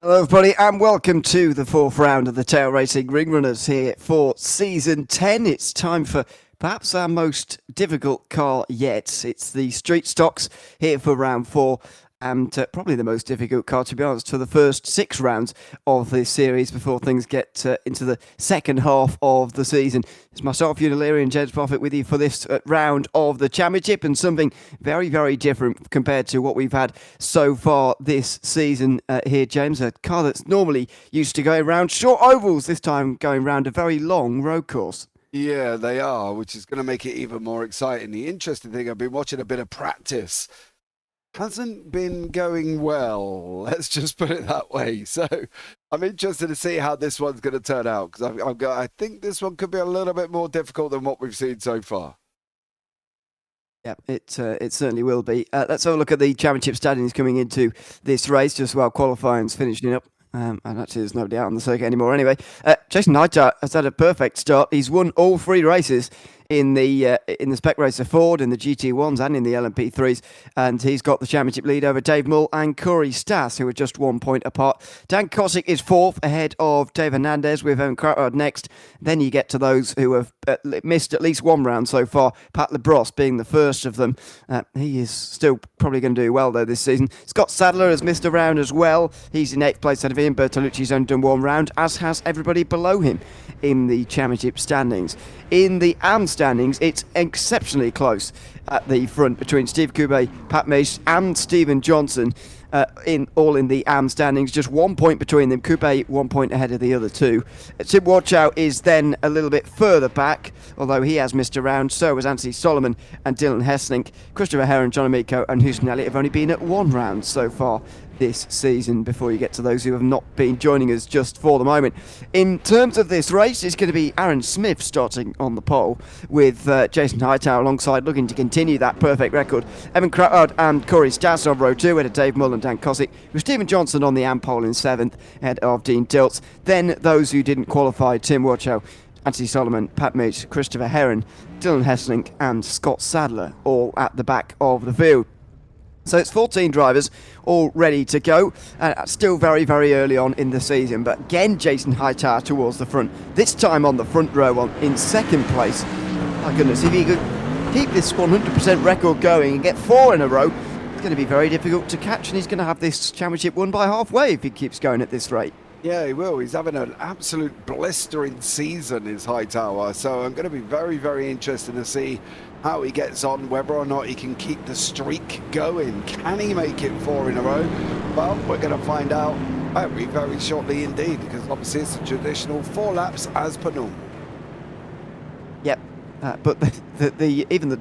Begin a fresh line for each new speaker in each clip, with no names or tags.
Hello everybody and welcome to the fourth round of the Tail Racing Ring Runners here for Season 10. It's time for perhaps our most difficult car yet. It's the Street Stocks here for round 4 and probably the most difficult car, to be honest, for the first 6 rounds of this series before things get into the second half of the season. It's myself, Ewan, and James Parfitt with you for this round of the championship, and something very, very different compared to what we've had so far this season here, James. A car that's normally used to go around short ovals, this time going round a very long road course.
Yeah, they are, which is going to make it even more exciting. The interesting thing, I've been watching a bit of practice. Hasn't been going well, let's just put it that way. So I'm interested to see how this one's going to turn out, because I think this one could be a little bit more difficult than what we've seen so far.
Yeah, it certainly will be. Let's have a look at the championship standings coming into this race, just while qualifying's finishing up. And actually, there's nobody out on the circuit anymore anyway. Jason Hightower has had a perfect start. He's won all 3 races in the Spec Racer Ford, in the GT1s and in the LMP3s, and he's got the championship lead over Dave Mull and Corey Stas, who are just 1 point apart. Dan Kosick is 4th ahead of Dave Hernandez, with Ewan Crouchard next. Then you get to those who have missed at least 1 round so far, Pat Labrosse being the first of them. He is still probably going to do well though this season. Scott Sadler has missed a round as well. He's in 8th place out of Ian Bertolucci's only done 1 round, as has everybody below him in the championship standings. In the AM standings, it's exceptionally close at the front between Steve Kube, Pat Mace and Stephen Johnson, in the AM standings. Just 1 point between them. Kube 1 point ahead of the other 2. Tim Watchow is then a little bit further back, although he has missed a round. So has Anthony Solomon and Dylan Hesslink. Christopher Heron, John Amico and Houston Elliott have only been at 1 round so far this season, before you get to those who have not been joining us just for the moment. In terms of this race, it's going to be Aaron Smith starting on the pole, with Jason Hightower alongside, looking to continue that perfect record. Ewan Crouchard and Corey Stas on row 2, ahead of Dave Mull and Dan Kosick, with Stephen Johnson on the AM pole in 7th, ahead of Dean Diltz. Then those who didn't qualify: Tim Watchow, Anthony Solomon, Pat Meach, Christopher Heron, Dylan Hesslink and Scott Sadler, all at the back of the field. So it's 14 drivers all ready to go. Still very, very early on in the season, but again Jason Hightower towards the front, this time on the front row in 2nd place. My goodness, if he could keep this 100% record going and get 4 in a row, it's going to be very difficult to catch, and he's going to have this championship won by halfway if he keeps going at this rate.
Yeah, he will. He's having an absolute blistering season, is Hightower. So I'm going to be very, very interested to see how he gets on, whether or not he can keep the streak going. Can he make it 4 in a row? Well, we're going to find out very, very shortly indeed, because obviously it's a traditional 4 laps as per normal.
Yep. But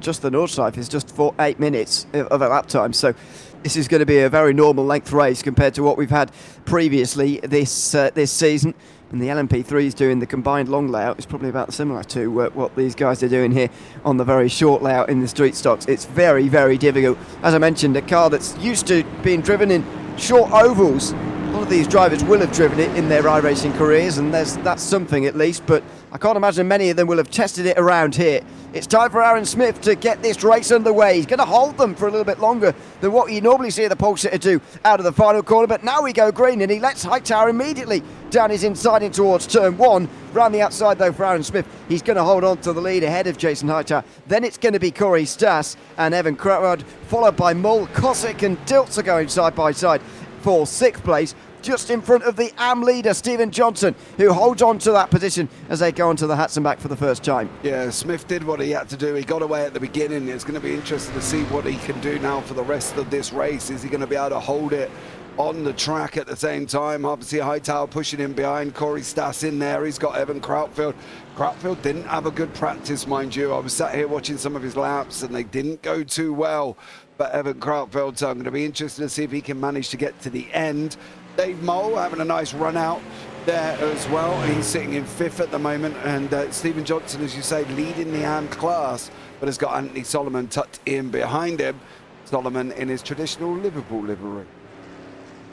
just the North Stripe is just for 8 minutes of a lap time, so this is going to be a very normal length race compared to what we've had previously this season. And the LMP3s doing the combined long layout is probably about similar to what these guys are doing here on the very short layout in the Street Stocks. It's very, very difficult. As I mentioned, a car that's used to being driven in short ovals. A lot of these drivers will have driven it in their iRacing careers, and that's something at least, but I can't imagine many of them will have tested it around here. It's time for Aaron Smith to get this race underway. He's going to hold them for a little bit longer than what you normally see the pole sitter do out of the final corner, but now we go green, and he lets Hightower immediately down his inside in towards turn 1. Round the outside though for Aaron Smith, he's going to hold on to the lead ahead of Jason Hightower. Then it's going to be Corey Stas and Ewan Crouchard, followed by Mull, Kosick and Diltz are going side by side for 6th place, just in front of the AM leader Stephen Johnson, who holds on to that position as they go onto the hats and back for the first time.
Yeah, Smith did what he had to do. He got away at the beginning. It's going to be interesting to see what he can do now for the rest of this race. Is he going to be able to hold it on the track at the same time? Obviously Hightower pushing him behind, Corey Stas in there. He's got Ewan Crouchfield. Crouchfield didn't have a good practice, mind you. I was sat here watching some of his laps and they didn't go too well. But Ewan Crouchfield, so I'm going to be interested to see if he can manage to get to the end. Dave Mull having a nice run out there as well. He's sitting in 5th at the moment, and Stephen Johnson, as you say, leading the AM class, but has got Anthony Solomon tucked in behind him. Solomon in his traditional Liverpool livery.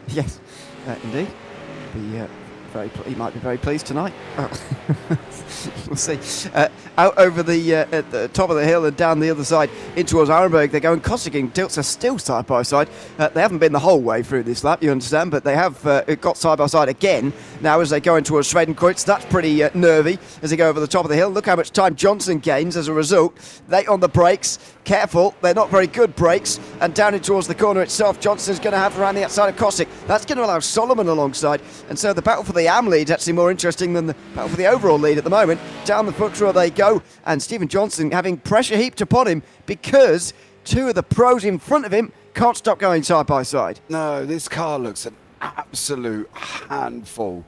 Yes, indeed. Be he might be very pleased tonight. We'll see. Out over at the top of the hill and down the other side in towards Nurburgring, they're going. Kosik and Dilts are still side by side. They haven't been the whole way through this lap, you understand, but they have got side by side again now as they go in towards Schwedenkreuz. That's pretty nervy as they go over the top of the hill. Look how much time Johnson gains as a result. Late on the brakes. Careful, they're not very good brakes. And down in towards the corner itself, Johnson's going to have around the outside of Kosik. That's going to allow Solomon alongside. And so the battle for the AM lead is actually more interesting than the battle for the overall lead at the moment. Down the foot row they go. And Stephen Johnson having pressure heaped upon him because two of the pros in front of him can't stop going side by side.
No, this car looks an absolute handful.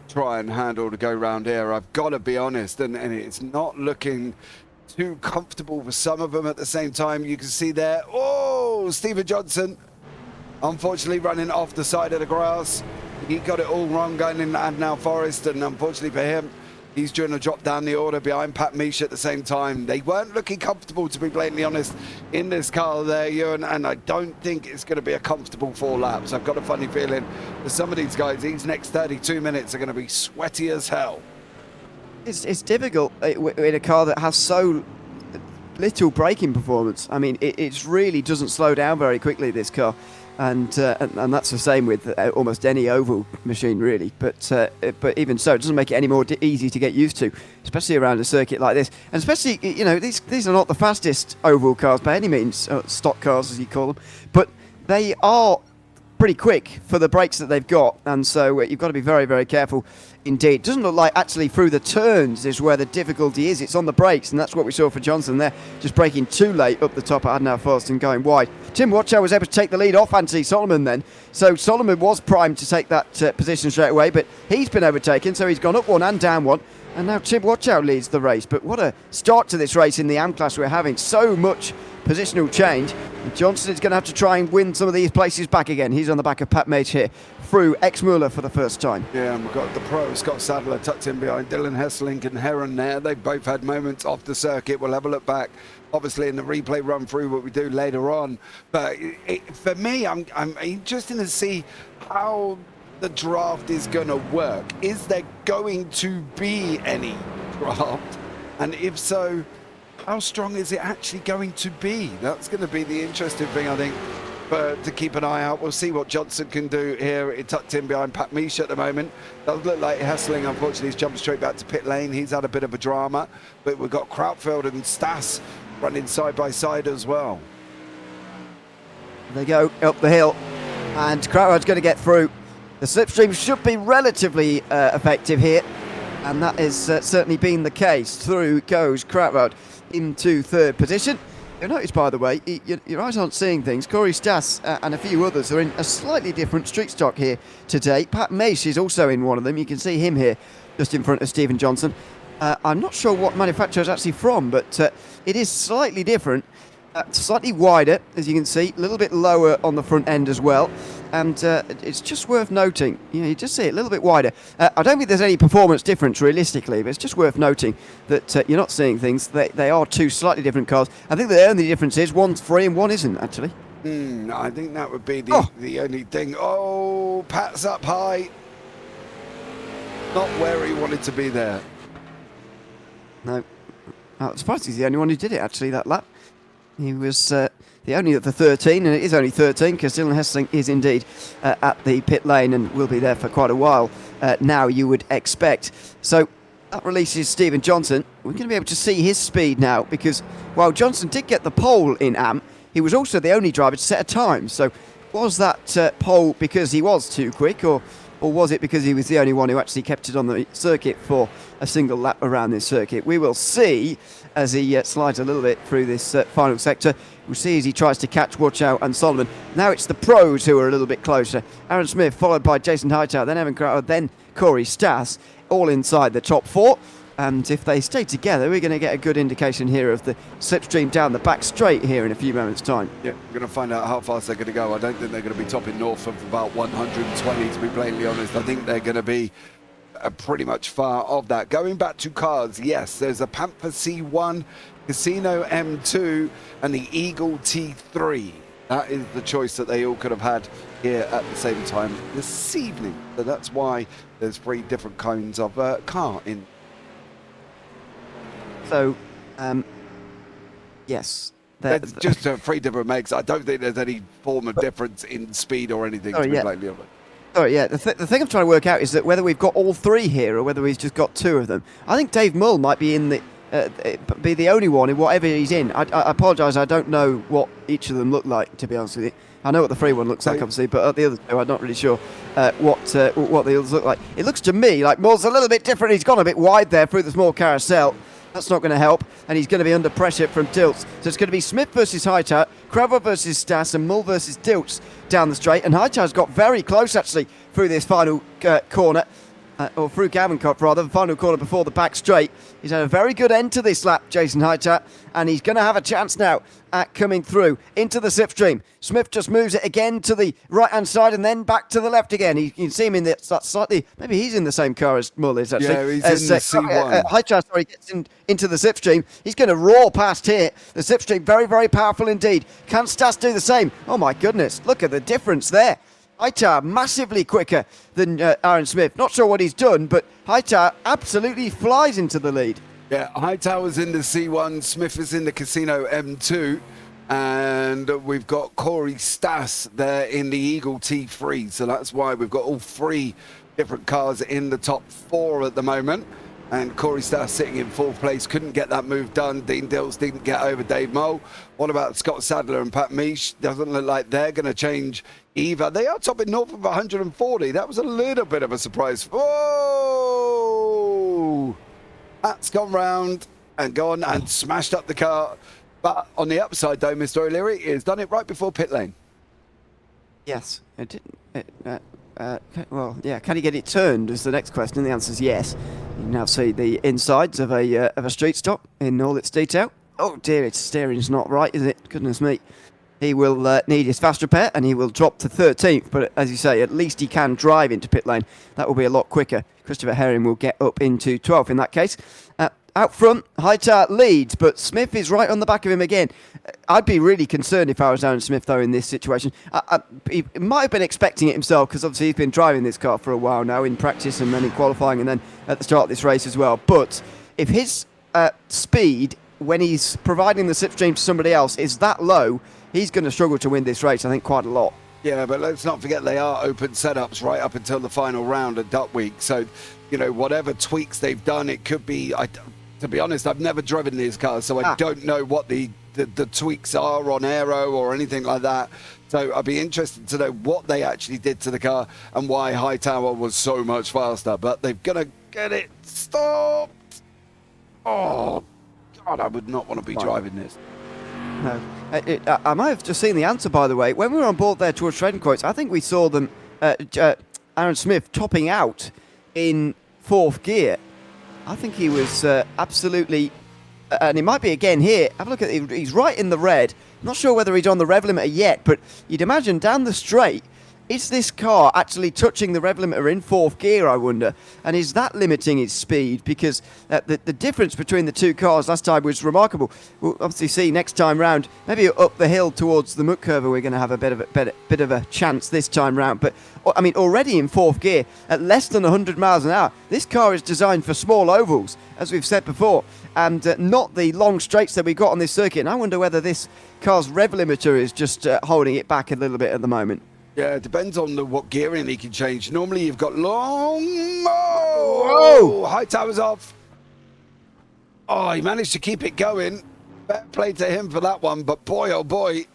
Try and handle to go round here. I've got to be honest, and it's not looking too comfortable for some of them at the same time. You can see there, oh, Stephen Johnson, unfortunately running off the side of the grass. He got it all wrong going in Adnau Forest, and unfortunately for him, he's doing a drop down the order behind Pat Misch at the same time. They weren't looking comfortable, to be blatantly honest, in this car there, Ewan, and I don't think it's going to be a comfortable 4 laps. I've got a funny feeling that some of these guys, these next 32 minutes are going to be sweaty as hell.
It's difficult in a car that has so little braking performance. I mean, it really doesn't slow down very quickly, this car. And that's the same with almost any oval machine, really. But even so, it doesn't make it any more easy to get used to, especially around a circuit like this. And especially, you know, these are not the fastest oval cars by any means, stock cars as you call them, but they are pretty quick for the brakes that they've got. And so you've got to be very, very careful indeed. It doesn't look like actually through the turns is where the difficulty is. It's on the brakes, and that's what we saw for Johnson there, just braking too late up the top at Adnau Forest and going wide. Tim Watchow was able to take the lead off Anthony Solomon then. So Solomon was primed to take that position straight away, but he's been overtaken, so he's gone up one and down one. And now Tim Watchow leads the race. But what a start to this race in the AM class we're having. So much positional change. And Johnson is going to have to try and win some of these places back again. He's on the back of Pat Misch here through X-Muller for the first time.
Yeah, and we've got the pro, Scott Sadler, tucked in behind Dylan Hesselink and Heron there. They've both had moments off the circuit. We'll have a look back, obviously, in the replay run through what we do later on. But for me, I'm interested to see how the draft is going to work. Is there going to be any draft? And if so, how strong is it actually going to be? That's going to be the interesting thing, I think, but to keep an eye out. We'll see what Johnson can do here. It tucked in behind Pat Misch at the moment. Does look like Hesseling, unfortunately, has jumped straight back to pit lane. He's had a bit of a drama, but we've got Krautfeld and Stas running side by side as well.
They go up the hill, and Krautfeld's going to get through. The slipstream should be relatively effective here, and that has certainly been the case. Through goes Krautfeld into third position. You'll notice, by the way, your eyes aren't seeing things. Corey Stas and a few others are in a slightly different street stock here today. Pat Misch is also in one of them. You can see him here just in front of Stephen Johnson. I'm not sure what manufacturer it's actually from, but it is slightly different. Slightly wider, as you can see, a little bit lower on the front end as well. And it's just worth noting, you just see it a little bit wider. I don't think there's any performance difference realistically, but it's just worth noting that you're not seeing things. They are two slightly different cars. I think the only difference is one's free and one isn't, actually.
I think that would be the only thing. Oh, Pat's up high. Not where he wanted to be there.
No. I'm surprised he's the only one who did it, actually, that lap. He was the only of the 13, and it is only 13 because Dylan Hesseling is indeed at the pit lane and will be there for quite a while now, you would expect. So that releases Stephen Johnson. We're going to be able to see his speed now because while Johnson did get the pole in AM, he was also the only driver to set a time. So was that pole because he was too quick, or was it because he was the only one who actually kept it on the circuit for a single lap around this circuit? We will see as he slides a little bit through this final sector. We'll see as he tries to catch Watchow and Solomon. Now it's the pros who are a little bit closer. Aaron Smith followed by Jason Hightower, then Evan Crowder, then Corey Stas, all inside the top four. And if they stay together, we're going to get a good indication here of the slipstream down the back straight here in a few moments' time.
Yeah, we're going to find out how fast they're going to go. I don't think they're going to be topping north of about 120, to be blatantly honest. I think they're going to be pretty much far of that. Going back to cars, yes, there's a Panther C1, Casino M2, and the Eagle T3. That is the choice that they all could have had here at the same time this evening. So that's why there's 3 different kinds of car in.
So, yes.
There's just 3 different makes. I don't think there's any form of difference in speed or anything.
Oh, yeah.
Like the
Sorry, yeah. The thing I'm trying to work out is that whether we've got all 3 here or whether we've just got 2 of them. I think Dave Mull might be in be the only one in whatever he's in. I apologise, I don't know what each of them look like, to be honest with you. I know what the free one looks like, obviously, but the other 2, I'm not really sure what the others look like. It looks to me like Mull's a little bit different. He's gone a bit wide there through the small carousel. That's not going to help, and he's going to be under pressure from Dilts. So it's going to be Smith versus Hightower, Crowell versus Stas, and Mull versus Dilts down the straight. And Hightower's got very close, actually, through this final corner. Or through Gavencott, rather, the final corner before the back straight. He's had a very good end to this lap, Jason Hightower, and he's going to have a chance now at coming through into the slipstream. Smith just moves it again to the right-hand side and then back to the left again. You can see him in that slightly, maybe he's in the same car as Mull is, actually.
Yeah, he's in the C1.
Hightower, gets into the slipstream. He's going to roar past here. The slipstream, very, very powerful indeed. Can Stas do the same? Oh, my goodness. Look at the difference there. Hightower massively quicker than Aaron Smith. Not sure what he's done, but Hightower absolutely flies into the lead.
Yeah, Hightower's in the C1, Smith is in the Casino M2, and we've got Corey Stas there in the Eagle T3. So that's why we've got all 3 different cars in the top 4 at the moment. And Corey Stas sitting in 4th place, couldn't get that move done. Dean Dills didn't get over Dave Mull. What about Scott Sadler and Pat Misch? Doesn't look like they're going to change either. They are topping north of 140. That was a little bit of a surprise. Whoa! That's gone round and gone and smashed up the car. But on the upside, though, Mr. O'Leary has done it right before pit lane.
Yes, it didn't. Well, yeah. Can he get it turned? Is the next question. The answer is yes. You now see the insides of a street stop in all its detail. Oh dear, its steering's not right, is it? Goodness me. He will need his fast repair and he will drop to 13th. But as you say, at least he can drive into pit lane. That will be a lot quicker. Christopher Herring will get up into 12th in that case. Out front, Hightower leads, but Smith is right on the back of him again. I'd be really concerned if I was Aaron Smith, though, in this situation. He might have been expecting it himself, because obviously he's been driving this car for a while now in practice and then in qualifying and then at the start of this race as well. But if his speed, when he's providing the slipstream to somebody else, is that low, he's going to struggle to win this race, I think, quite a lot.
Yeah, but let's not forget they are open setups right up until the final round at Duck Week. So, you know, whatever tweaks they've done, it could be... To be honest, I've never driven these cars, so I don't know what the tweaks are on aero or anything like that. So I'd be interested to know what they actually did to the car and why Hightower was so much faster. But they're going to get it stopped. Oh, God, I would not want to be driving this.
No. I might have just seen the answer, by the way. When we were on board there towards trading quotes, I think we saw them, Aaron Smith, topping out in 4th gear. I think he was absolutely, and it might be again here. Have a look at it. He's right in the red. I'm not sure whether he's on the rev limiter yet, but you'd imagine down the straight, is this car actually touching the rev limiter in 4th gear, I wonder? And is that limiting his speed? Because the difference between the 2 cars last time was remarkable. We'll obviously see next time round, maybe up the hill towards the muck curve, we're going to have a bit of a chance this time round. But I mean, already in 4th gear, at less than 100 miles an hour, this car is designed for small ovals, as we've said before, and not the long straights that we got on this circuit. And I wonder whether this car's rev limiter is just holding it back a little bit at the moment.
Yeah, it depends on what gearing he can change. Normally you've got long...
Whoa!
Hightower's off. Oh, he managed to keep it going. Fair play to him for that one, but boy, oh boy,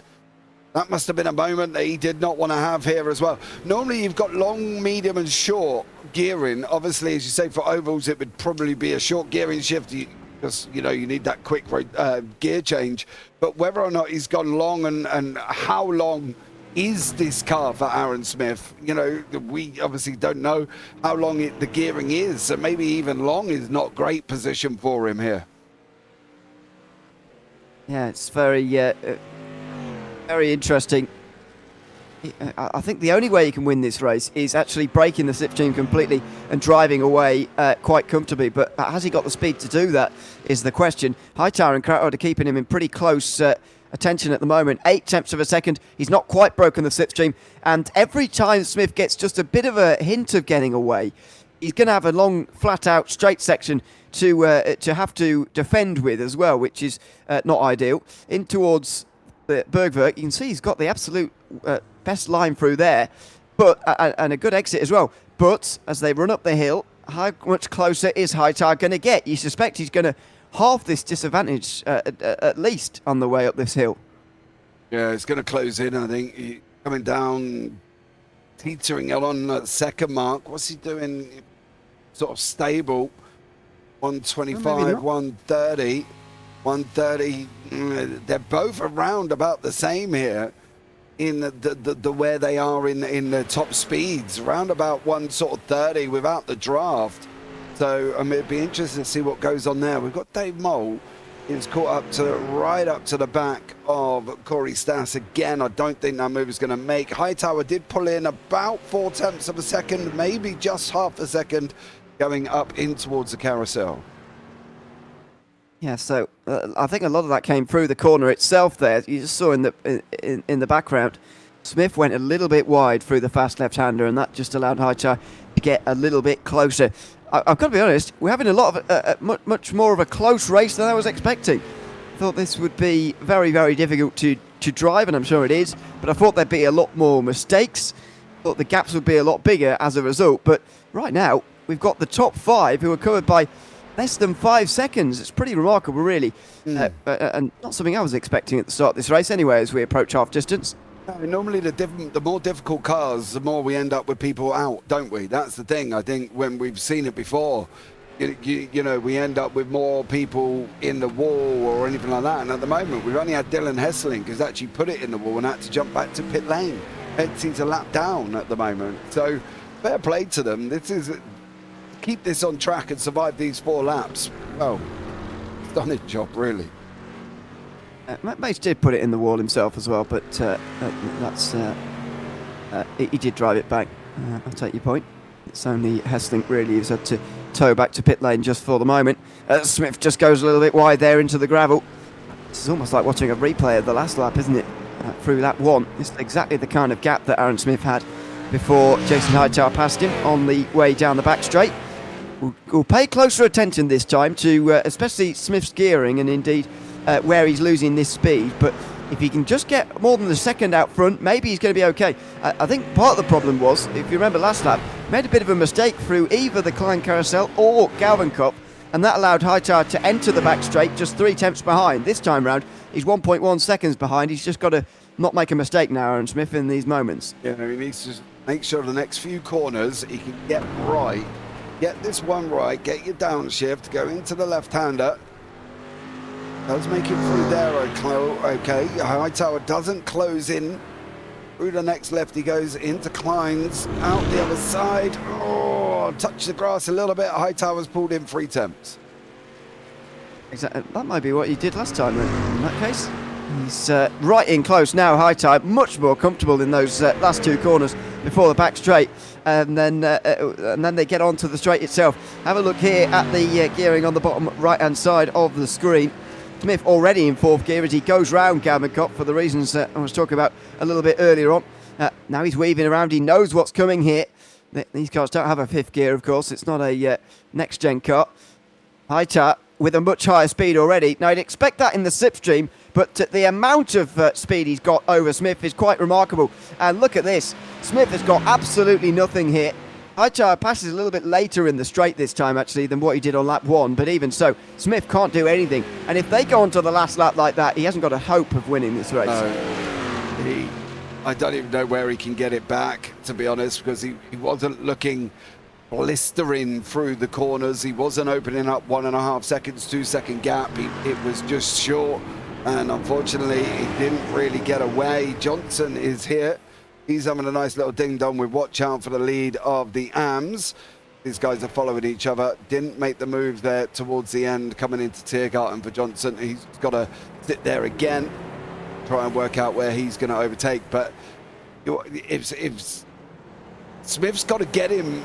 that must have been a moment that he did not want to have here as well. Normally you've got long, medium and short gearing. Obviously, as you say, for ovals, it would probably be a short gearing shift. Because, you know, you need that quick gear change. But whether or not he's gone long and how long is this car for Aaron Smith? You know, we obviously don't know how long the gearing is, so maybe even long is not great position for him here.
Yeah, it's very interesting. I think the only way you can win this race is actually breaking the slipstream completely and driving away quite comfortably. But has he got the speed to do that is the question. Hightower and Crowder are keeping him in pretty close attention at the moment. 8 tenths of a second. He's not quite broken the slipstream. And every time Smith gets just a bit of a hint of getting away, he's going to have a long, flat-out, straight section to have to defend with as well, which is not ideal. In towards the Bergwerk, you can see he's got the absolute best line through there, but and a good exit as well. But as they run up the hill, how much closer is Hightower going to get? You suspect he's going to halve this disadvantage at least on the way up this hill.
Yeah, it's going to close in, I think. Coming down, teetering on that second mark. What's he doing? Sort of stable. 125, 130. 130. They're both around about the same here in the where they are in the top speeds. Around about 130 without the draft. So I mean, it'd be interesting to see what goes on there. We've got Dave Mole. He's caught up to right up to the back of Corey Stas again. I don't think that move is going to make. Hightower did pull in about 4 tenths of a second, maybe just half a second, going up in towards the carousel.
Yeah, so I think a lot of that came through the corner itself there. You just saw in the background, Smith went a little bit wide through the fast left-hander, and that just allowed Hightower to get a little bit closer. I've got to be honest, we're having a lot of much more of a close race than I was expecting. I thought this would be very, very difficult to drive, and I'm sure it is, but I thought there'd be a lot more mistakes. I thought the gaps would be a lot bigger as a result, but right now, we've got the top 5 who are covered by less than 5 seconds. It's pretty remarkable, really, and not something I was expecting at the start of this race anyway, as we approach half distance.
Normally the more difficult cars, the more we end up with people out, don't we? That's the thing. I think when we've seen it before, you know, we end up with more people in the wall or anything like that. And at the moment, we've only had Dylan Hesseling who's actually put it in the wall and had to jump back to pit lane. Heading a lap down at the moment. So fair play to them. This is keep this on track and survive these 4 laps. Well, stunning job, really.
Mace did put it in the wall himself as well, but he did drive it back. I'll take your point. It's only Hesselink really who's had to tow back to pit lane just for the moment. Smith just goes a little bit wide there into the gravel. This is almost like watching a replay of the last lap, isn't it? Through lap 1. It's exactly the kind of gap that Aaron Smith had before Jason Hightower passed him on the way down the back straight. We'll pay closer attention this time to especially Smith's gearing and indeed where he's losing this speed, but if he can just get more than a second out front, maybe he's going to be okay. I think part of the problem was, if you remember last lap, made a bit of a mistake through either the Klein Carousel or Galvenkop, and that allowed Hightower to enter the back straight just 3 tenths behind. This time round, he's 1.1 seconds behind. He's just got to not make a mistake now, Aaron Smith, in these moments.
Yeah, he needs to make sure the next few corners he can get right. Get this one right, get your downshift, go into the left-hander. Does make it through there, okay. Hightower doesn't close in. Through the next left he goes into Klein's, out the other side. Oh, touch the grass a little bit. Hightower's pulled in 3 tenths.
Exactly. That might be what he did last time in that case. He's right in close now. Hightower much more comfortable in those last 2 corners before the back straight, and then they get onto the straight itself. Have a look here at the gearing on the bottom right-hand side of the screen. Smith already in 4th gear as he goes round Galvenkop for the reasons I was talking about a little bit earlier on. Now he's weaving around. He knows what's coming here. These cars don't have a 5th gear, of course. It's not a next-gen car. Hightower with a much higher speed already. Now, I'd expect that in the slipstream, but the amount of speed he's got over Smith is quite remarkable. And look at this. Smith has got absolutely nothing here. Hightower passes a little bit later in the straight this time, actually, than what he did on lap 1. But even so, Smith can't do anything. And if they go on to the last lap like that, he hasn't got a hope of winning this race.
No, I don't even know where he can get it back, to be honest, because he wasn't looking blistering through the corners. He wasn't opening up 1.5 seconds, 2-second gap. It was just short. And unfortunately, he didn't really get away. Johnson is here. He's having a nice little ding-dong with watch out for the lead of the AMs. These guys are following each other. Didn't make the move there towards the end, coming into Tiergarten for Johnson. He's got to sit there again, try and work out where he's going to overtake. But if Smith's got to get him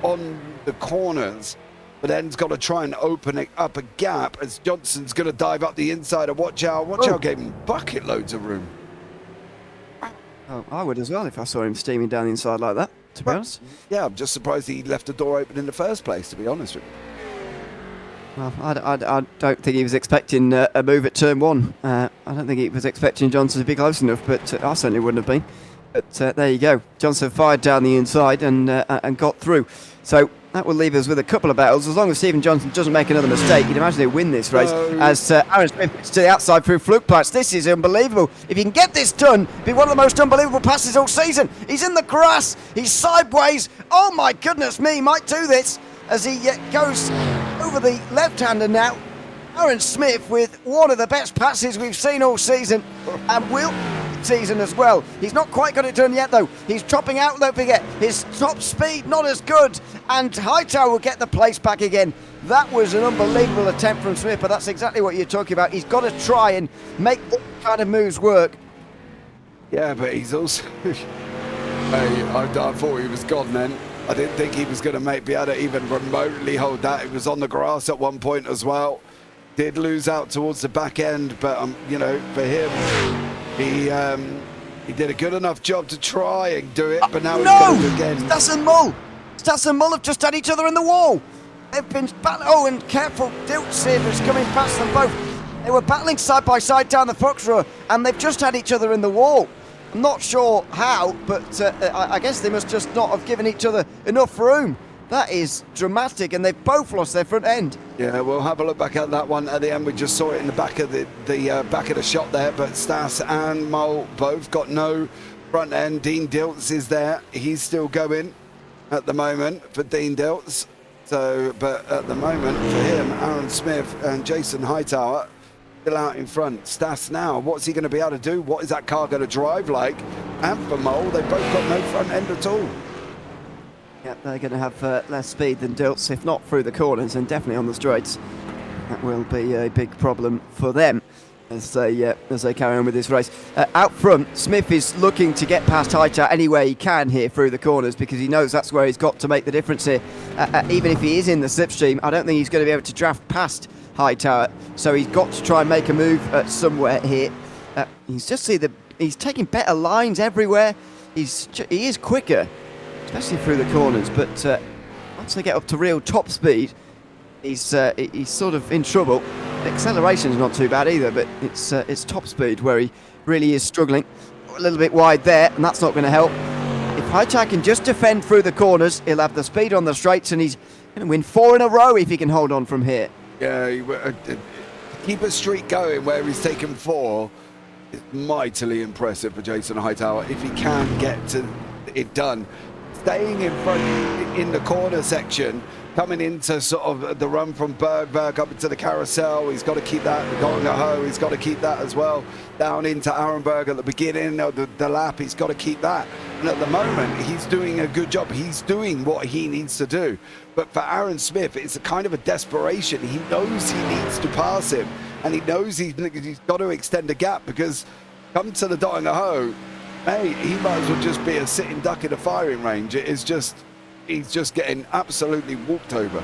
on the corners, but then's got to try and open it up a gap as Johnson's going to dive up the inside of Watch Out. Watch Out gave him bucket loads of room.
Oh, I would as well if I saw him steaming down the inside like that, to be honest.
Yeah, I'm just surprised he left the door open in the first place, to be honest with you.
Well, I don't think he was expecting a move at turn 1. I don't think he was expecting Johnson to be close enough, but I certainly wouldn't have been. But there you go. Johnson fired down the inside and got through. So that will leave us with a couple of battles. As long as Stephen Johnson doesn't make another mistake, you'd imagine he'll win this race. As Aaron Smith gets to the outside through fluke parts. This is unbelievable. If he can get this done, it'll be one of the most unbelievable passes all season. He's in the grass. He's sideways. Oh my goodness me, he might do this as he goes over the left-hander now. Aaron Smith with one of the best passes we've seen all season, and will season as well. He's not quite got it done yet though. He's chopping out, don't forget. His top speed not as good, and Hightower will get the place back again. That was an unbelievable attempt from Smith, but that's exactly what you're talking about. He's got to try and make all kind of moves work.
Yeah, but he's also... I thought he was gone then. I didn't think he was going to be able to even remotely hold that. He was on the grass at one point as well. Did lose out towards the back end, but you know, for him, he did a good enough job to try and do it. But now he's going to again.
Stas and Mull have just had each other in the wall. They've been battling. Oh, and careful, Diltsev is coming past them both. They were battling side by side down the Fox Row, and they've just had each other in the wall. I'm not sure how, but I guess they must just not have given each other enough room. That is dramatic, and they've both lost their front end.
Yeah, we'll have a look back at that one at the end. We just saw it in the back of the back of the shot there, but Stas and Mull both got no front end. Dean Diltz is there. He's still going at the moment for Dean Diltz. So, but at the moment for him, Aaron Smith and Jason Hightower still out in front. Stas now, what's he going to be able to do? What is that car going to drive like? And for Mull, they've both got no front end at all.
Yep, they're going to have less speed than Diltz, if not through the corners and definitely on the straights. That will be a big problem for them as they carry on with this race. Out front, Smith is looking to get past Hightower any way he can here through the corners, because he knows that's where he's got to make the difference here. Even if he is in the slipstream, I don't think he's going to be able to draft past Hightower, so he's got to try and make a move somewhere here. He's taking better lines everywhere. He is quicker, especially through the corners, but once they get up to real top speed, he's sort of in trouble. The acceleration's not too bad either, but it's top speed where he really is struggling. A little bit wide there, and that's not going to help. If Hightower can just defend through the corners, he'll have the speed on the straights, and he's going to win 4 in a row if he can hold on from here.
Yeah, keep a streak going where he's taken 4 is mightily impressive for Jason Hightower if he can get it done. Staying in front in the corner section, coming into sort of the run from Bergberg up into the carousel, he's got to keep that. Going at Ho, he's got to keep that as well. Down into Arenberg at the beginning of the lap, he's got to keep that. And at the moment, he's doing a good job. He's doing what he needs to do. But for Aaron Smith, it's a kind of a desperation. He knows he needs to pass him, and he knows he's got to extend the gap, because come to the Dotting a Ho, hey, he might as well just be a sitting duck in a firing range. It is just, he's just getting absolutely walked over.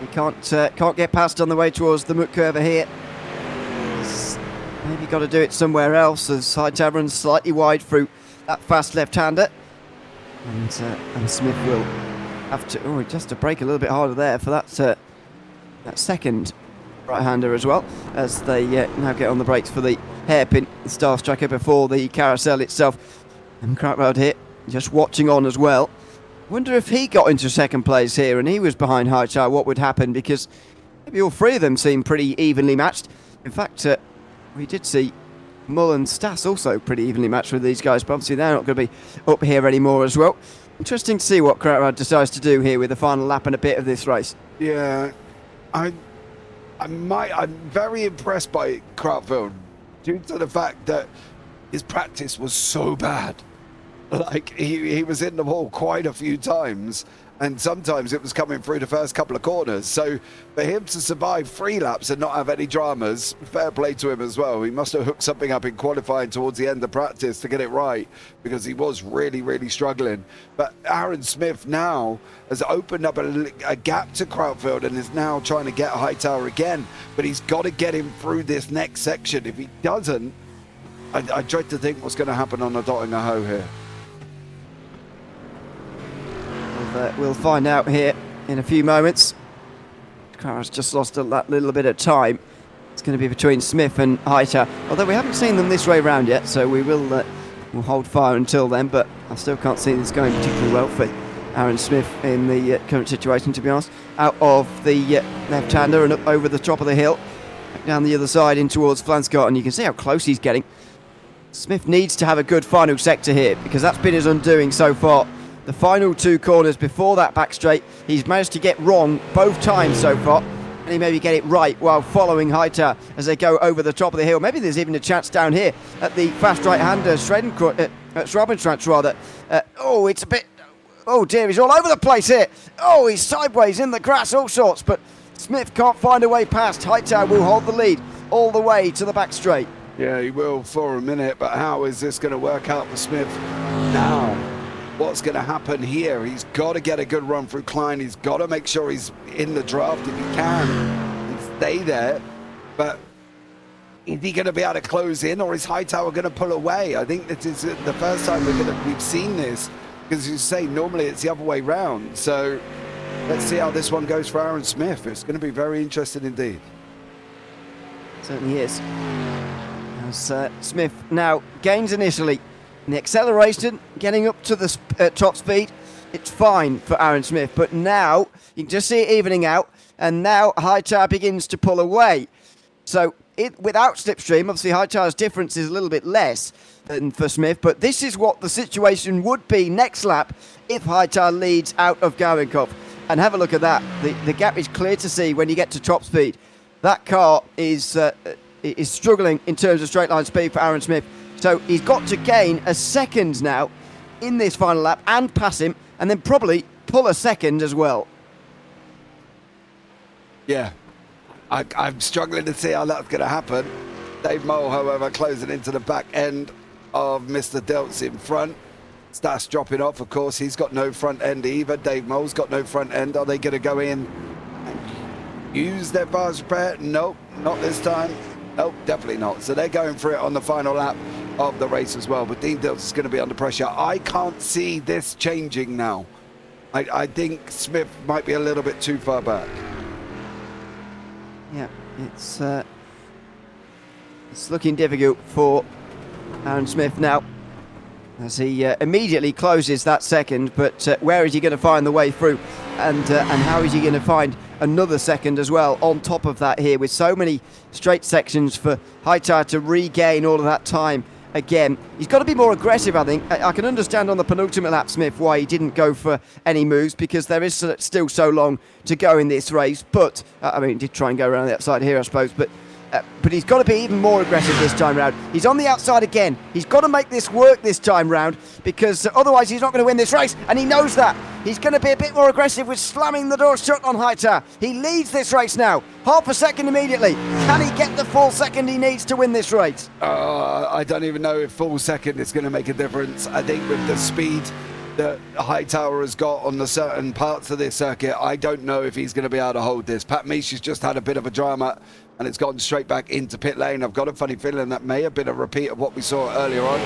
He can't get past on the way towards the Moot curve here. He's maybe got to do it somewhere else, as Hightower runs slightly wide through that fast left-hander. And Smith will have to, just to brake a little bit harder there for that second right-hander as well, as they now get on the brakes for the hairpin, the Star Striker before the carousel itself. And Crowdroad here, just watching on as well. Wonder if he got into second place here and he was behind Hightower, what would happen, because maybe all 3 of them seem pretty evenly matched. In fact, we did see Mull and Stas also pretty evenly matched with these guys, but obviously they're not going to be up here anymore as well. Interesting to see what Crowdroad decides to do here with the final lap and a bit of this race.
Yeah, I'm very impressed by Crowdfield, due to the fact that his practice was so bad. Like, he was in the wall quite a few times, and sometimes it was coming through the first couple of corners. So for him to survive 3 laps and not have any dramas, fair play to him as well. He must have hooked something up in qualifying towards the end of practice to get it right, because he was really, really struggling. But Aaron Smith now has opened up a gap to Krautfeld and is now trying to get Hightower again. But he's got to get him through this next section. If he doesn't, I dread to think what's going to happen on the dotting a hoe here.
We'll find out here in a few moments. Kraut's just lost that little bit of time. It's going to be between Smith and Hightower, although we haven't seen them this way round yet, so we'll hold fire until then. But I still can't see this going particularly well for Aaron Smith in the current situation, to be honest. Out of the left-hander and up over the top of the hill, back down the other side in towards Flanscott, and you can see how close he's getting. Smith needs to have a good final sector here, because that's been his undoing so far. The final 2 corners before that back straight, he's managed to get wrong both times so far, and he maybe get it right while following Hightower as they go over the top of the hill. Maybe there's even a chance down here at the fast right-hander, Schrabenschratz rather. Oh, it's a bit... Oh dear, he's all over the place here. Oh, he's sideways in the grass, all sorts, but Smith can't find a way past. Hightower will hold the lead all the way to the back straight.
Yeah, he will for a minute, but how is this going to work out for Smith now? What's going to happen here? He's got to get a good run through Klein. He's got to make sure he's in the draft if he can and stay there. But is he going to be able to close in, or is Hightower going to pull away? I think this is the first time we've seen this, because you say normally it's the other way round. So let's see how this one goes for Aaron Smith. It's going to be very interesting indeed.
Certainly is. As Smith now gains initially. And the acceleration, getting up to the top speed, it's fine for Aaron Smith. But now, you can just see it evening out, and now Hightower begins to pull away. So, without slipstream, obviously Hightower's difference is a little bit less than for Smith, but this is what the situation would be next lap if Hightower leads out of Gauenkopf. And have a look at that. The gap is clear to see when you get to top speed. That car is struggling in terms of straight line speed for Aaron Smith. So he's got to gain a second now in this final lap and pass him, and then probably pull a second as well.
Yeah, I'm struggling to see how that's going to happen. Dave Mole, however, closing into the back end of Mr. Deltz in front. Stas dropping off, of course. He's got no front end either. Dave Mole's got no front end. Are they going to go in and use their bars repair? Nope, not this time. Nope, definitely not. So they're going for it on the final lap of the race as well. But Dean Diltz is going to be under pressure. I can't see this changing now. I think Smith might be a little bit too far back.
Yeah, it's looking difficult for Aaron Smith now, as he immediately closes that second. But where is he going to find the way through, and how is he going to find another second as well on top of that here, with so many straight sections for Hightower to regain all of that time again? He's got to be more aggressive, I think. I can understand on the penultimate lap, Smith, why he didn't go for any moves, because there is still so long to go in this race. But I mean, he did try and go around the outside here, I suppose, but he's got to be even more aggressive this time round. He's on the outside again. He's got to make this work this time round, because otherwise he's not going to win this race, and he knows that. He's going to be a bit more aggressive with slamming the door shut on Hightower. He leads this race now. Half a second immediately. Can he get the full second he needs to win this race?
I don't even know if full second is going to make a difference. I think with the speed that Hightower has got on the certain parts of this circuit, I don't know if he's going to be able to hold this. Pat Misch has just had a bit of a drama, and it's gone straight back into pit lane. I've got a funny feeling that may have been a repeat of what we saw earlier on.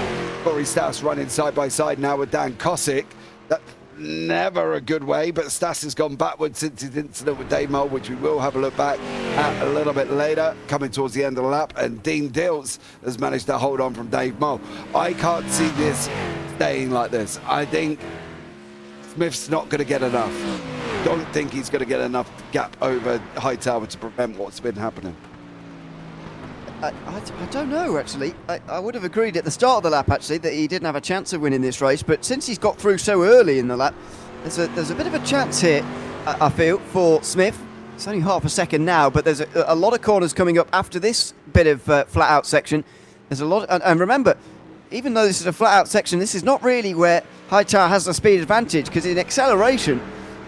Corey Stas running side by side now with Dan Kosick. That's never a good way, but Stas has gone backwards since his incident with Dave Mole, which we will have a look back at a little bit later, coming towards the end of the lap. And Dean Diltz has managed to hold on from Dave Mole. I can't see this staying like this. I think Smith's not going to get enough. Don't think he's going to get enough gap over Hightower to prevent what's been happening.
I don't know, actually. I would have agreed at the start of the lap, actually, that he didn't have a chance of winning this race. But since he's got through so early in the lap, there's a bit of a chance here, I feel, for Smith. It's only half a second now, but there's a lot of corners coming up after this bit of flat-out section. There's a lot, and remember, even though this is a flat-out section, this is not really where Hightower has the speed advantage, because in acceleration,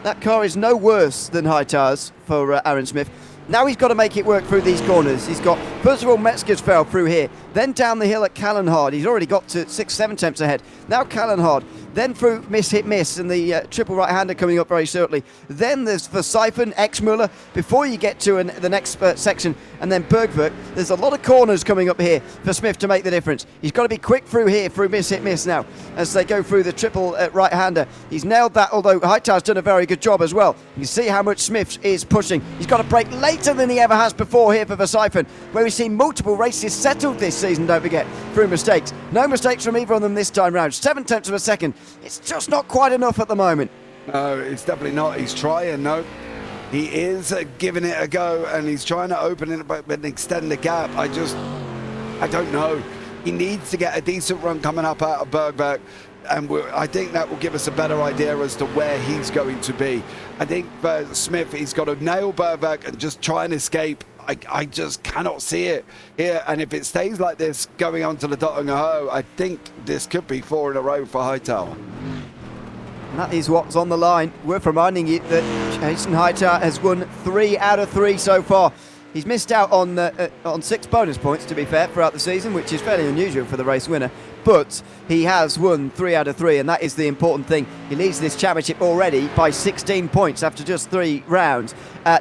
That car is no worse than Hightower's for Aaron Smith. Now he's got to make it work through these corners. He's got, first of all, Metzger's fell through here, then down the hill at Callanhard. He's already got to 6-7 tenths ahead. Now Callanhard, then through Miss Hit Miss and the triple right-hander coming up very shortly. Then there's Verstappen, X-Muller, before you get to the next section, and then Bergwerk. There's a lot of corners coming up here for Smith to make the difference. He's got to be quick through here, through Miss Hit Miss now, as they go through the triple right-hander. He's nailed that, although Hightower's done a very good job as well. You can see how much Smith is pushing. He's got to brake later than he ever has before here for Verstappen, where we've seen multiple races settled this season, don't forget, through mistakes. No mistakes from either of them this time round. 7 tenths of a second. It's just not quite enough at the moment.
No, it's definitely not. He's trying, no. He is giving it a go, and he's trying to open it up and extend the gap. I don't know. He needs to get a decent run coming up out of Bergwerk, and I think that will give us a better idea as to where he's going to be. I think for Smith, he's got to nail Bergwerk and just try and escape. I just cannot see it here, and if it stays like this going on to the Dottingham, I think this could be 4 in a row for Hightower.
And that is what's on the line. Worth reminding you that Jason Hightower has won 3 out of 3 so far. He's missed out on 6 bonus points, to be fair, throughout the season, which is fairly unusual for the race winner. But he has won 3 out of 3, and that is the important thing. He leads this championship already by 16 points after just 3 rounds.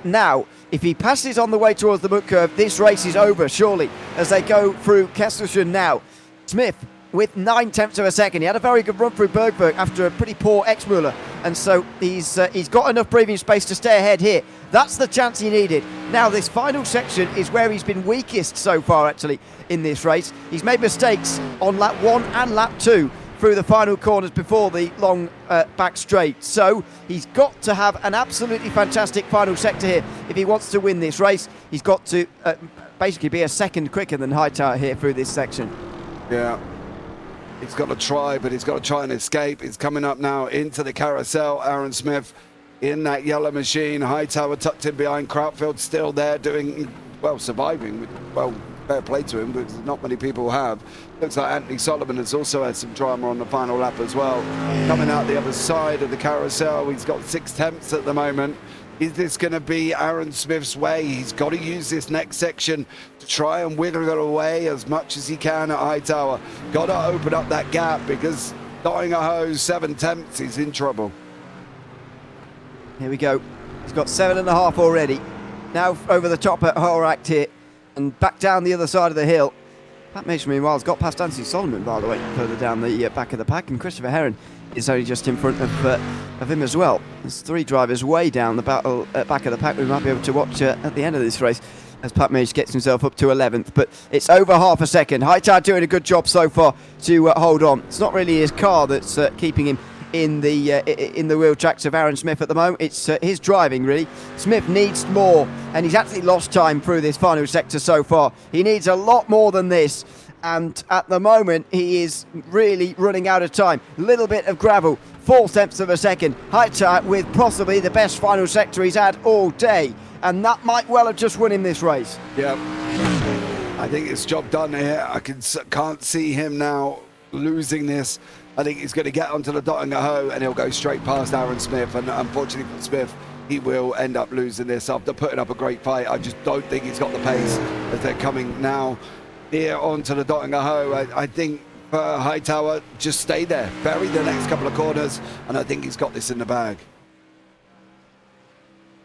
Now, if he passes on the way towards the book curve, this race is over, surely, as they go through Kesselchen now. Smith with 9 tenths of a second. He had a very good run through Bergwerk after a pretty poor X-Muller, and so he's got enough breathing space to stay ahead here. That's the chance he needed. Now this final section is where he's been weakest so far, actually, in this race. He's made mistakes on lap 1 and lap 2 through the final corners before the long back straight. So he's got to have an absolutely fantastic final sector here if he wants to win this race. He's got to basically be a second quicker than Hightower here through this section.
Yeah. He's got to try, but he's got to try and escape. He's coming up now into the carousel. Aaron Smith in that yellow machine. Hightower tucked in behind. Krautfeld still there doing, well, surviving. Well, fair play to him, but not many people have. Looks like Anthony Solomon has also had some drama on the final lap as well. Coming out the other side of the carousel, he's got 6 tenths at the moment. Is this going to be Aaron Smith's way? He's got to use this next section to try and wiggle it away as much as he can at Hightower. Got to open up that gap because Dottingham 7 tenths, he's in trouble.
Here we go. He's got 7.5 already. Now over the top at Horact here and back down the other side of the hill. Pat Mitchell, meanwhile, has got past Anthony Solomon, by the way, further down the back of the pack, and Christopher Heron is only just in front of him as well. There's 3 drivers way down the back of the pack we might be able to watch at the end of this race as Pat Mitchell gets himself up to 11th, but it's over half a second. Hightower doing a good job so far to hold on. It's not really his car that's keeping him in the wheel tracks of Aaron Smith at the moment. It's his driving, really. Smith needs more, and he's actually lost time through this final sector so far. He needs a lot more than this, and at the moment he is really running out of time. Little bit of gravel, 4 tenths of a second. Hightower with possibly the best final sector he's had all day, and that might well have just won him this race.
Yeah, I think it's job done here. I can't see him now losing this. I think he's going to get onto the Dottingham and he'll go straight past Aaron Smith, and unfortunately for Smith, he will end up losing this after putting up a great fight. I just don't think he's got the pace as they're coming now here onto the Dottingham. I think for Hightower, just stay there, bury the next couple of corners, and I think he's got this in the bag.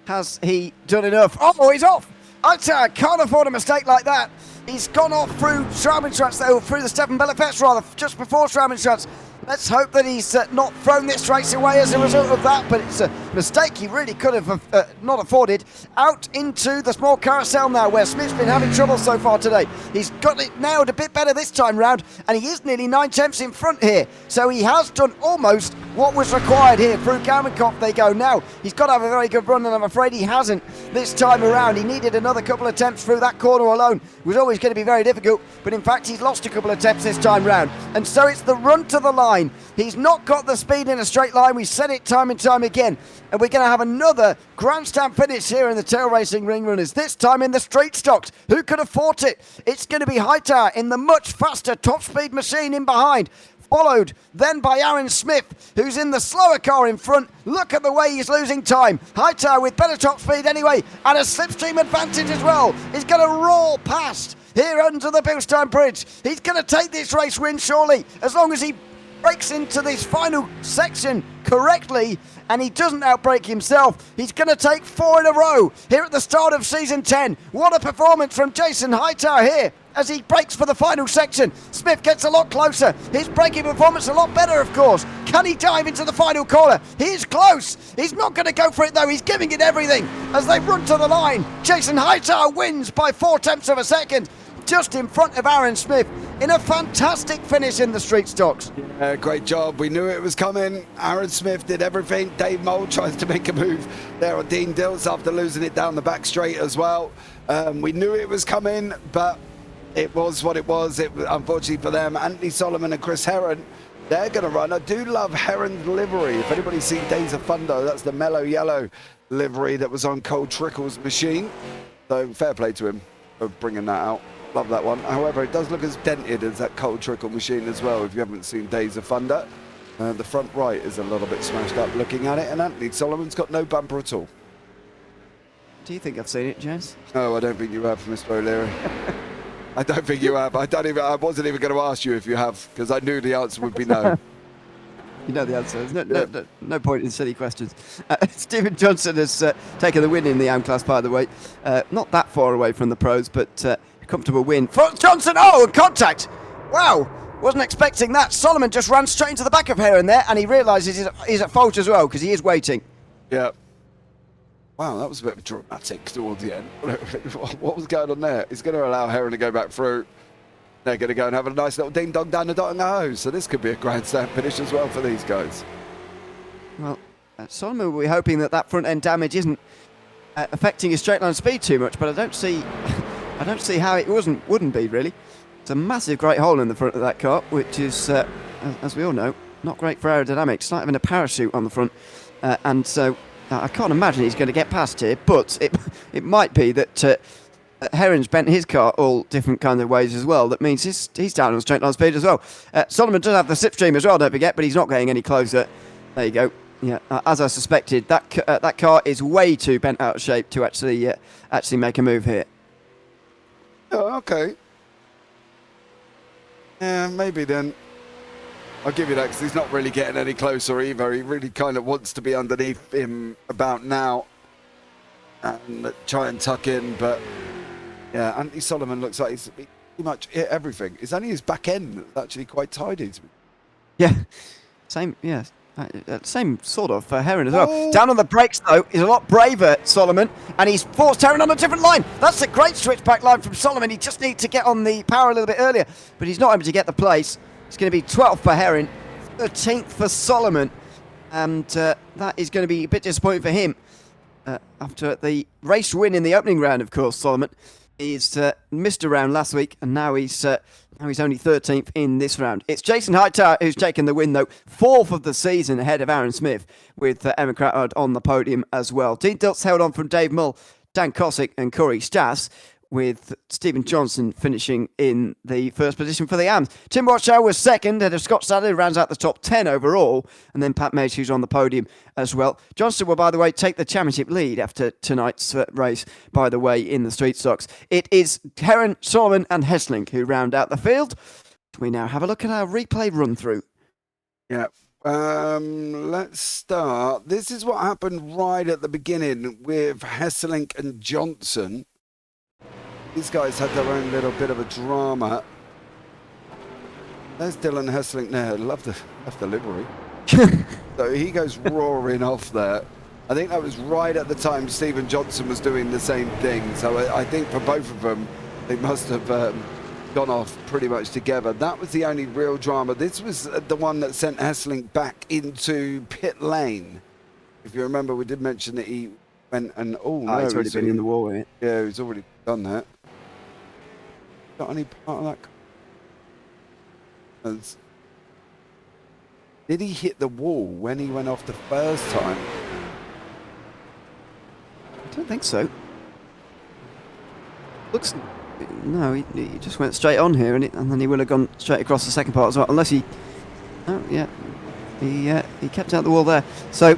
Has he done enough? Oh, he's off! Hightower can't afford a mistake like that. He's gone off through Schrabenschatz, though, through the Stefan Belafetz, rather, just before Schrabenschatz. Let's hope that he's not thrown this race away as a result of that, but it's a mistake he really could have not afforded. Out into the small carousel now, where Smith's been having trouble so far today. He's got it nailed a bit better this time round, and he is nearly 9 tenths in front here. So he has done almost what was required here. Through Gaumenkopf they go now. He's got to have a very good run, and I'm afraid he hasn't this time around. He needed another couple of attempts through that corner alone. It was always going to be very difficult, but in fact he's lost a couple of attempts this time round. And so it's the run to the line. He's not got the speed in a straight line. We've said it time and time again. And we're going to have another grandstand finish here in the tail racing ring runners, this time in the straight stocks. Who could have thought it? It's going to be Hightower in the much faster top speed machine in behind. followed then by Aaron Smith, who's in the slower car in front. Look at the way he's losing time. Hightower with better top speed anyway, and a slipstream advantage as well. He's going to roar past here under the Bilstein Bridge. He's going to take this race win, surely, as long as he breaks into this final section correctly and he doesn't outbrake himself. He's going to take 4 in a row here at the start of season 10. What a performance from Jason Hightower here as he breaks for the final section. Smith gets a lot closer. His braking performance a lot better, of course. Can he dive into the final corner? He's close. He's not going to go for it, though. He's giving it everything as they run to the line. Jason Hightower wins by 4/10 of a second, just in front of Aaron Smith in a fantastic finish in the street stocks.
Yeah, great job. We knew it was coming. Aaron Smith did everything. Dave Mole tries to make a move there on Dean Dilts after losing it down the back straight as well. We knew it was coming, but it was what it was. Unfortunately for them, Anthony Solomon and Chris Heron, they're going to run. I do love Heron's livery. If anybody's seen Days of Thunder, that's the mellow yellow livery that was on Cole Trickle's machine. So fair play to him for bringing that out. Love that one. However, it does look as dented as that Cole Trickle machine as well, if you haven't seen Days of Thunder. The front right is a little bit smashed up looking at it, and Anthony Solomon's got no bumper at all.
Do you think I've seen it, James?
No, I don't think you have, Mr. O'Leary. I don't think you have. I wasn't even going to ask you if you have, because I knew the answer would be no.
You know the answer. There's no point in silly questions. Stephen Johnson has taken the win in the AM class, by the way. Not that far away from the pros, but a comfortable win for Johnson. Oh, contact! Wow, wasn't expecting that. Solomon just ran straight into the back of Heron there, and he realises he's at fault as well, because he is waiting.
Yeah. Wow, that was a bit dramatic towards the end. What was going on there? He's going to allow Heron to go back through. They're going to go and have a nice little ding-dong down the dot and the hose. So this could be a grandstand finish as well for these guys. Well,
Solomon will be hoping that front end damage isn't affecting his straight line speed too much, but I don't see how it wouldn't be really. It's a massive great hole in the front of that car, which is, as we all know, not great for aerodynamics. It's like having a parachute on the front, and so I can't imagine he's going to get past here. But it might be that Heron's bent his car all different kinds of ways as well. That means he's down on straight line speed as well. Solomon does have the slipstream as well, don't forget, but he's not getting any closer. There you go. Yeah, as I suspected, that car is way too bent out of shape to actually make a move here.
Oh, okay. Yeah, maybe then. I'll give you that, because he's not really getting any closer either. He really kind of wants to be underneath him about now and try and tuck in, but yeah, Anthony Solomon looks like he's pretty much hit everything. It's only his back end that's actually quite tidy.
Yeah, same sort of for Heron as well. Down on the brakes, though, is a lot braver, Solomon, and he's forced Heron on a different line. That's a great switchback line from Solomon. He just needs to get on the power a little bit earlier, but he's not able to get the place. It's going to be 12th for Heron, 13th for Solomon, and that is going to be a bit disappointing for him. After the race win in the opening round, of course, Solomon is missed a round last week, and now he's only 13th in this round. It's Jason Hightower who's taken the win, though, 4th of the season ahead of Aaron Smith, with Emma Crattard on the podium as well. Dean Dilts held on from Dave Mull, Dan Cosick and Corey Stas, with Stephen Johnson finishing in the first position for the AMs. Tim Watchow was second, ahead of Scott Sadler, who rounds out the top 10 overall, and then Pat Mage, who's on the podium as well. Johnson will, by the way, take the championship lead after tonight's race, by the way, in the street stocks. It is Heron, Solomon and Hessling who round out the field. We now have a look at our replay run-through.
Yeah. Let's start. This is what happened right at the beginning with Hesselink and Johnson. These guys had their own little bit of a drama. There's Dylan Hesselink there. Love the livery. So he goes roaring off there. I think that was right at the time Stephen Johnson was doing the same thing. So I think for both of them, they must have gone off pretty much together. That was the only real drama. This was the one that sent Hesselink back into pit lane. If you remember, we did mention that he went and...
he's already been in the wall with it.
Yeah, he's already done that. Got any part of that? Did he hit the wall when he went off the first time?
I don't think so. No, he just went straight on here, and then he will have gone straight across the second part as well, unless he Oh, yeah. He kept out the wall there. So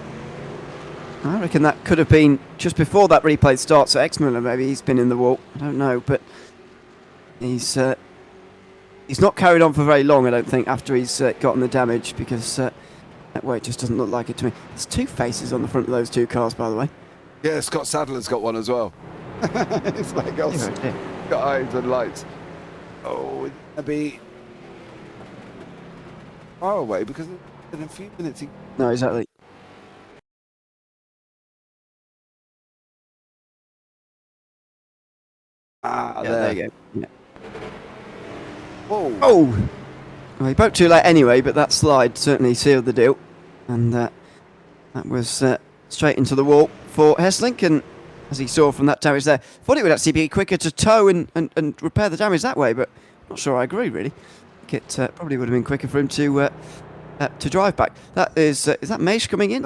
I reckon that could have been just before that replay starts. So X-Miller, maybe he's been in the wall. I don't know, but he's not carried on for very long, I don't think, after he's gotten the damage, because that way it just doesn't look like it to me. There's two faces on the front of those two cars, by the way.
Yeah, Scott Sadler's got one as well. It's like got eyes and lights. Oh, it's going to be far away because in a few minutes he...
No, exactly. There you go. Yeah.
Whoa.
Oh! Well, he broke too late anyway, but that slide certainly sealed the deal. And that was straight into the wall for Hesselink. And as he saw from that damage there, thought it would actually be quicker to tow and repair the damage that way, but not sure I agree, really. I think it probably would have been quicker for him to drive back. That is that Maish coming in?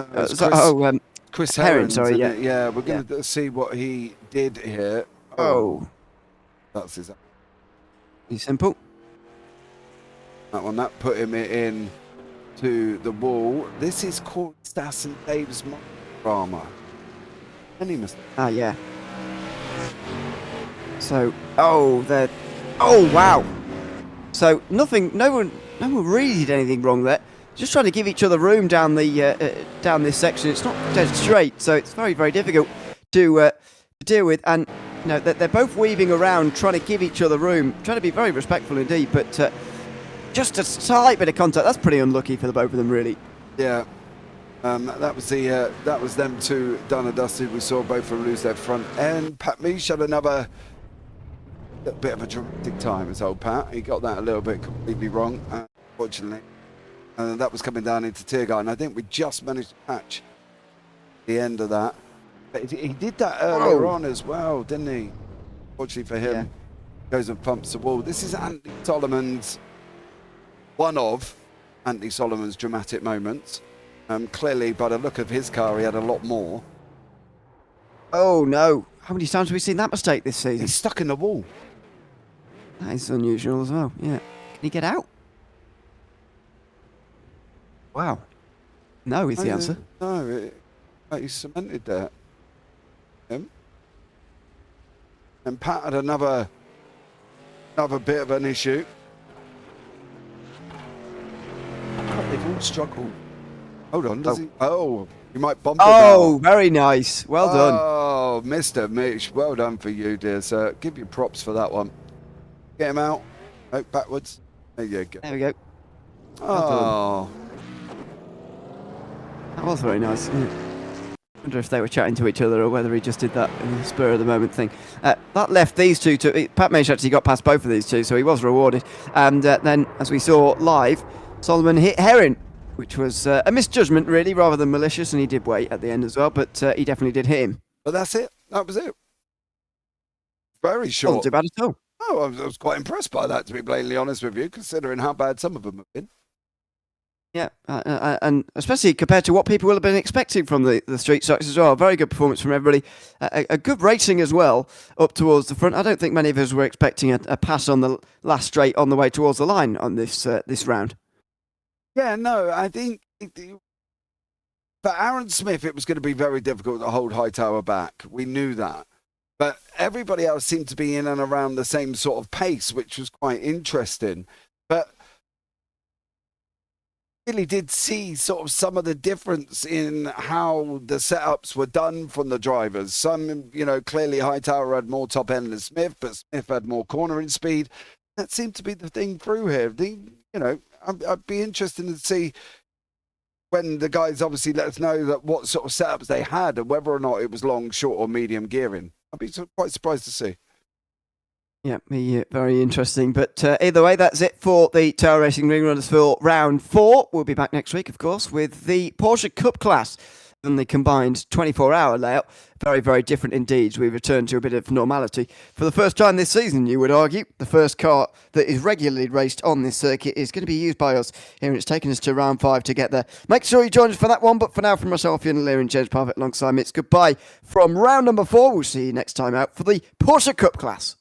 Chris
Herron, sorry, yeah.
Yeah, we're going to see what he did here.
Oh.
That's his...
Pretty simple.
That one, that put him in to the wall. This is called Stas and Dave's drama. Any mistake?
Ah, yeah. So, oh, wow. So nothing, no one really did anything wrong there. Just trying to give each other room down the down this section. It's not dead straight, so it's very, very difficult to deal with. And you know, they're both weaving around, trying to give each other room, trying to be very respectful indeed. But just a slight bit of contact. That's pretty unlucky for the both of them, really.
Yeah. That was them two done and dusted. We saw both of them lose their front end. Pat Misch had another bit of a dramatic time, as old Pat. He got that a little bit completely wrong, unfortunately. And that was coming down into Tiergarten. And I think we just managed to catch the end of that. But he did that earlier on as well, didn't he? Fortunately for him, goes and pumps the wall. This is Anthony Solomon's, one of Anthony Solomon's dramatic moments. Clearly, by the look of his car, he had a lot more.
Oh, no. How many times have we seen that mistake this season?
He's stuck in the wall.
That is unusual as well, yeah. Can he get out? Wow. No is the answer.
No, he's cemented there. Him. And Pat had another bit of an issue. God, they've all struggled. Hold on, does he? Oh, you might bump him
Oh, very nice. Well done.
Oh, Mr. Mitch, well done for you, dear sir. Give you props for that one. Get him out. Oh, backwards. There you go.
There we go.
Oh.
That was very nice. Yeah. I wonder if they were chatting to each other or whether he just did that in the spur of the moment thing. That left these two to... Pat Misch actually got past both of these two, so he was rewarded. And then, as we saw live, Solomon hit Herron, which was a misjudgment, really, rather than malicious, and he did wait at the end as well, but he definitely did hit him.
But that's it. That was it. Very short.
Wasn't too bad at all.
Oh, I was quite impressed by that, to be blatantly honest with you, considering how bad some of them have been.
Yeah, and especially compared to what people will have been expecting from the street stocks as well. A very good performance from everybody. A good racing as well up towards the front. I don't think many of us were expecting a pass on the last straight on the way towards the line on this round.
Yeah, no, I think for Aaron Smith, it was going to be very difficult to hold Hightower back. We knew that. But everybody else seemed to be in and around the same sort of pace, which was quite interesting. But really did see sort of some of the difference in how the setups were done from the drivers. Some, clearly Hightower had more top end than Smith, but Smith had more cornering speed. That seemed to be the thing through here. I'd be interested to see when the guys obviously let us know that what sort of setups they had and whether or not it was long, short or medium gearing. I'd be quite surprised to see.
Yeah, very interesting. But either way, that's it for the Tower Racing Ring Runners for round 4. We'll be back next week, of course, with the Porsche Cup class and the combined 24-hour layout. Very, very different indeed. We return to a bit of normality. For the first time this season, you would argue, the first car that is regularly raced on this circuit is going to be used by us here, and it's taken us to round 5 to get there. Make sure you join us for that one, but for now, from myself, Ewan and James Parfitt alongside me, it's goodbye from round number 4. We'll see you next time out for the Porsche Cup class.